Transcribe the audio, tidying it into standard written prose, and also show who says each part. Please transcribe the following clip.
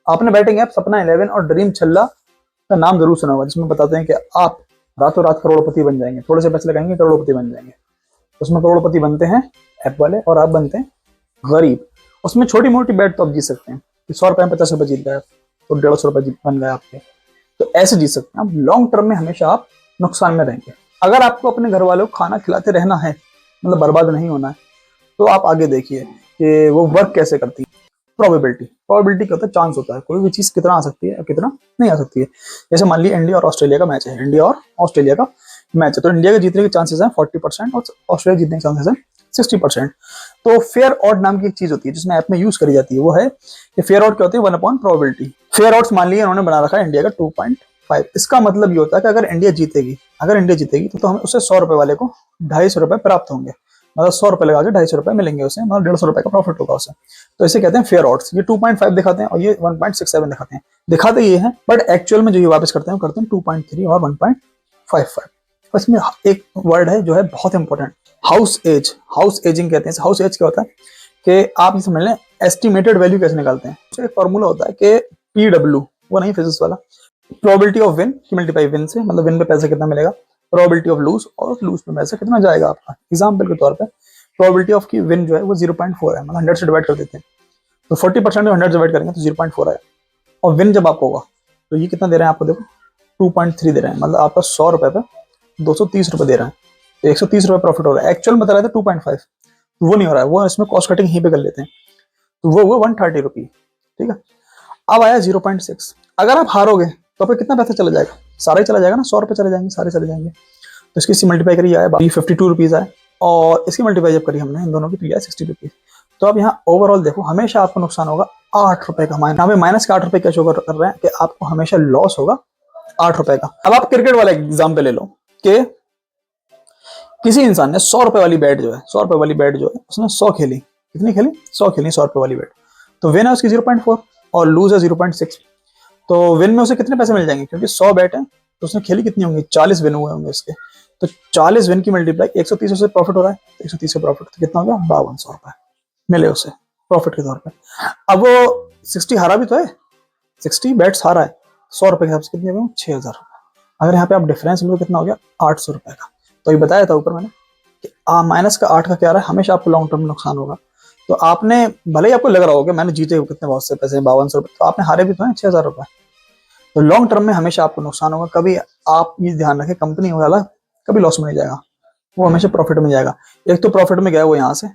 Speaker 1: आपने batting app सपना 11 और ड्रीम छल्ला का नाम जरूर सुना होगा, जिसमें बताते हैं कि आप रातों रात करोड़पति बन जाएंगे, थोड़े से पैसे लगाएंगे करोड़पति बन जाएंगे। उसमें करोड़पति बनते हैं ऐप वाले और आप बनते हैं गरीब। उसमें छोटी मोटी बैट तो आप जीत सकते हैं कि 100 रुपए में 50 रुपए जीत गए तो 150 रुपए बन गए आपके, तो ऐसे जीत सकते हैं आप। लॉन्ग टर्म में हमेशा आप नुकसान में रहेंगे। अगर आपको अपने घर वालों को खाना खिलाते रहना है, मतलब बर्बाद नहीं होना है, तो आप आगे देखिए कि वो वर्क कैसे करती है। प्रोबेबिलिटी क्या होता है? चांस होता है कोई भी चीज कितना आ सकती है और कितना नहीं आ सकती है। जैसे मान लीजिए इंडिया और ऑस्ट्रेलिया का मैच है, इंडिया और ऑस्ट्रेलिया का मैच है, तो इंडिया के जीतने के चांसेस हैं 40% और ऑस्ट्रेलिया जीतने के चांसेस हैं 60%। तो फेयर ऑड नाम की एक चीज होती है जिसमें ऐप में यूज करी जाती है, वो है कि फेयर ऑड क्या होती है? 1 अपॉन प्रोबेबिलिटी। फेयर ऑड्स मान लीजिए उन्होंने बना रखा है इंडिया का 2.5। इसका मतलब ये होता है कि अगर इंडिया जीतेगी तो हमें उससे 100 रुपए वाले को 250 रुपए प्राप्त होंगे, मतलब 100 रुपए लगा के 250 रुपए मिलेंगे उसे, मतलब 150 रुपए का प्रॉफिट होगा उसे। तो इसे कहते हैं फेयर ऑड्स। ये 2.5 दिखाते हैं और ये 1.67 दिखाते हैं। दिखाते ये हैं, बट एक्चुअल में जो ये वापस करते हैं 2.3 और 1.55। इसमें एक वर्ड है जो है बहुत important, house age. House ageing कहते हैं। हाउस एज क्या होता है कि आप ये समझ लें एस्टिमेटेड वैल्यू कैसे निकालते हैं। तो एक फॉर्मूला होता है कि PW, वो नहीं फिजिक्स वाला, प्रोबेबिलिटी ऑफ विन की मल्टीप्लाई विन से, मतलब विन पे पैसा कितना मिलेगा, प्रोबेबिलिटी ऑफ लूज और लूज पे पैसा कितना जाएगा आपका। एग्जाम्पल के तौर पे प्रोबेबिलिटी ऑफ की विन जो है वो 0.4 है, मतलब 100 से डिवाइड कर देते हैं तो 40% में 100 डिवाइड करेंगे तो 0.4 आएगा। और विन जब आपको होगा तो ये कितना दे रहे हैं आपको, देखो 2.3 दे रहे हैं, मतलब आपका 100 रुपए पे 230 रुपए दे रहे हैं, तो 130 रुपए प्रॉफिट हो रहा है। एक्चुअल बता रहे थे 2.5, तो वो नहीं हो रहा है, वो इसमें कॉस्ट कटिंग यहीं पे कर लेते हैं, तो वो 130 रुपी। ठीक है, अब आया 0.6। अगर आप हारोगे तो आपका कितना पैसा चला जाएगा? सारा ही चला जाएगा ना, 100 रुपए चले जाएंगे, सारे चले जाएंगे। तो इसकी मल्टीप्लाई करिए, आया 52 रुपीज आए, और इसकी मल्टीप्लाई जब करी हमने इन दोनों की तो आया 60 रुपीज। तो अब यहाँ ओवरऑल देखो हमेशा आपको नुकसान होगा 8 रुपए का। माइनस, हमें माइनस का 8 रुपए क्या शो कर रहे हैं कि आपको हमेशा लॉस होगा 8 रुपए का। अब आप क्रिकेट वाला एग्जाम्पल ले लो कि किसी इंसान ने 100 रुपए वाली बैट जो है, 100 रुपए वाली बैट जो है उसने 100 खेली। कितनी खेली? 100 खेली 100 रुपए वाली बैट। तो विन है उसकी 0.4 और लूज है 0.6। तो विन में उसे कितने पैसे मिल जाएंगे? क्योंकि 100 बैट है तो उसने खेली कितनी होंगी? 40 विन हुए होंगे उसके। तो 40 विन की मल्टीप्लाई 130 से प्रॉफिट हो रहा है, 130 का प्रॉफिट तो कितना हो गया? 5200 रुपए मिले उसे प्रॉफिट के तौर पे। अब वो 60 हारा भी तो है, 60 बैट्स हारा है, 100 रुपए के हिसाब से कितने हुए? 6000 रुपए। अगर यहाँ पे आप डिफरेंस लो कितना हो गया? 800 रुपए का। तो ये बताया था ऊपर मैंने कि माइनस का 8 का क्या रहा है, हमेशा आपको लॉन्ग टर्म नुकसान होगा। तो आपने भले ही आपको लग रहा होगा मैंने जीते कितने बहुत से पैसे 5200 रुपए, तो आपने हारे भी तो है 6000 रुपए। तो लॉन्ग टर्म में हमेशा आपको नुकसान होगा। कभी आप ये ध्यान रखें कंपनी वाला कभी लॉस में नहीं जाएगा, वो हमेशा प्रॉफिट में जाएगा। एक तो प्रॉफिट में गया वो यहाँ से,